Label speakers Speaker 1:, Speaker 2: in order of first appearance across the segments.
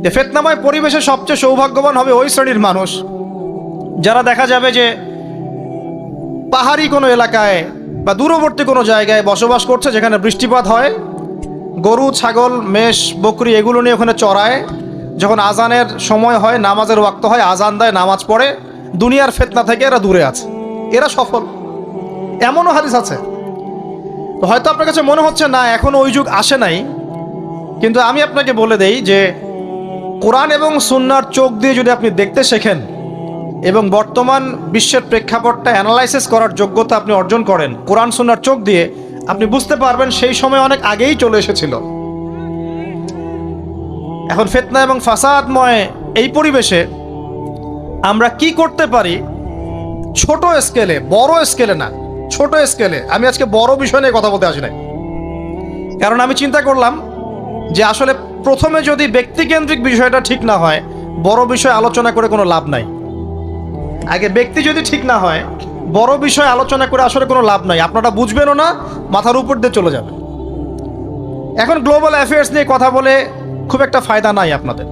Speaker 1: যে ফিতনাময় পরিবেশে সবচেয়ে সৌভাগ্যবান হবে ওই শ্রেণীর মানুষ যারা দেখা যাবে যে পাহাড়ি কোনো এলাকায় বা দূরবর্তী কোনো জায়গায় বসবাস করছে, যেখানে বৃষ্টিপাত হয়, গরু ছাগল মেষ বকরি এগুলো নিয়ে ওখানে চড়ায়, যখন আজানের সময় হয়, নামাজের ওয়াক্ত হয়, আজান দেয়, নামাজ পড়ে, দুনিয়ার ফিতনা থেকে এরা দূরে আছে, এরা সফল। এমনও হাদিস আছে। তো হয়তো আপনার কাছে মনে হচ্ছে না এখনো ওই যুগ আসে নাই, কিন্তু আমি আপনাকে বলে দেই যে কোরআন এবং সুন্নাহর চোখ দিয়ে যদি আপনি দেখতে শেখেন এবং বর্তমান বিশ্বের প্রেক্ষাপটটা অ্যানালাইসিস করার যোগ্যতা আপনি অর্জন করেন কোরআন সুন্নাহর চোখ দিয়ে, আপনি বুঝতে পারবেন সেই সময় অনেক আগেই চলে এসেছিল। এখন ফিতনা এবং ফাসাদময় এই পরিবেশে আমরা কি করতে পারি ছোট স্কেলে, বড় স্কেলে না, ছোট স্কেলে। আমি আজকে বড় বিষয় নিয়ে কথা বলতে আসি নাই, কারণ আমি চিন্তা করলাম যে আসলে প্রথমে যদি ব্যক্তিকেন্দ্রিক বিষয়টা ঠিক না হয়, বড় বিষয় আলোচনা করে কোনো লাভ নাই। আগে ব্যক্তি যদি ঠিক না হয়, বড় বিষয় আলোচনা করে আসলে কোনো লাভ নাই, আপনারা বুঝবেনও না, মাথার উপর দিয়ে চলে যাবে। এখন গ্লোবাল অ্যাফেয়ার্স নিয়ে কথা বলে খুব একটা ফায়দা নাই আপনাদের।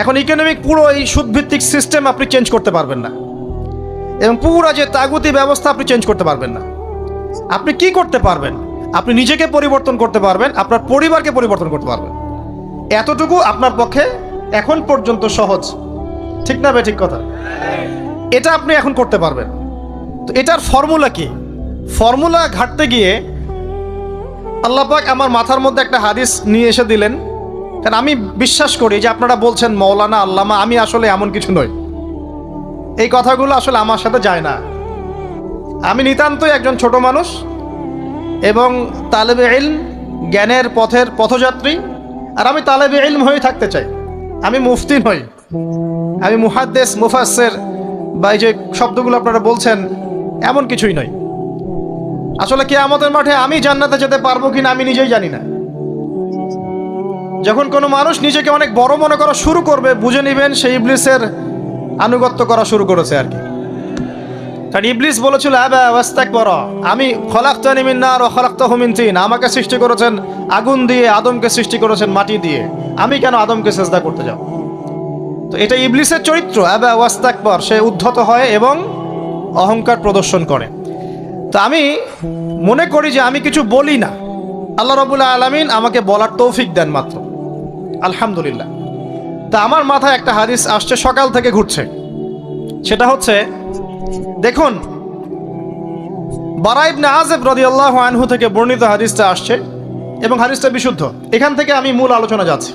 Speaker 1: এখন ইকোনমিক পুরো এই সুদভিত্তিক সিস্টেম আপনি চেঞ্জ করতে পারবেন না, এবং পুরো যে তাগুতি ব্যবস্থা আপনি চেঞ্জ করতে পারবেন না। আপনি কি করতে পারবেন? আপনি নিজেকে পরিবর্তন করতে পারবেন, আপনার পরিবারকে পরিবর্তন করতে পারবেন। এতটুকু আপনার পক্ষে এখন পর্যন্ত সহজ, ঠিক না? ঠিক কথা। এটা আপনি এখন করতে পারবেন। তো এটার ফর্মুলা কি? ফর্মুলা ঘাটতে গিয়ে আল্লাহ পাক আমার মাথার মধ্যে একটা হাদিস নিয়ে এসে দিলেন। কারণ আমি বিশ্বাস করি যে আপনারা বলছেন মৌলানা আল্লামা, আমি আসলে এমন কিছু নই, এই কথাগুলো আসলে আমার সাথে যায় না। আমি নিতান্তই একজন ছোট মানুষ এবং তালেবে ইলম, জ্ঞানের পথের পথযাত্রী। আর আমি তালেবে ইলম হয়ে থাকতে চাই। আমি মুফতি নই, আমি মুহাদ্দিস, মুফাসসির বা এই যে শব্দগুলো আপনারা বলছেন, এমন কিছুই নয়। আসলে কিয়ামতের মাঠে আমি জান্নাতে যেতে পারবো কিনা আমি নিজেই জানি না। যখন কোনো মানুষ নিজেকে অনেক বড় মনে করা শুরু করবে, বুঝে নেবেন সেই ইবলিসের আনুগত্য করা শুরু করেছে আর কি। কারণ ইবলিস বলেছিল আবা ওয়াস্তাকবারা, আমি খলাকতানি মিন নার ওয়া খলাকতাহু মিন তিন, আমাকে সৃষ্টি করেছেন আগুন দিয়ে, আদমকে সৃষ্টি করেছেন মাটি দিয়ে, আমি কেন আদমকে সিজদা করতে যাব? তো এটা ইবলিসের চরিত্র, আবা ওয়াস্তাকবার, সে উদ্ধত হয় এবং অহংকার প্রদর্শন করে। তো আমি মনে করি যে আমি কিছু বলি না, আল্লাহ রাব্বুল আলামিন আমাকে বলার তৌফিক দেন মাত্র, আলহামদুলিল্লাহ। তা আমার মাথায় একটা হাদিস আসছে, সকাল থেকে ঘুরছে। সেটা হচ্ছে, দেখুন, বারা ইবনে আযিব রাদিয়াল্লাহু আনহু থেকে বর্ণিত হাদিসটা আসছে এবং হাদিসটা বিশুদ্ধ। এখান থেকে আমি মূল আলোচনা যাচ্ছি।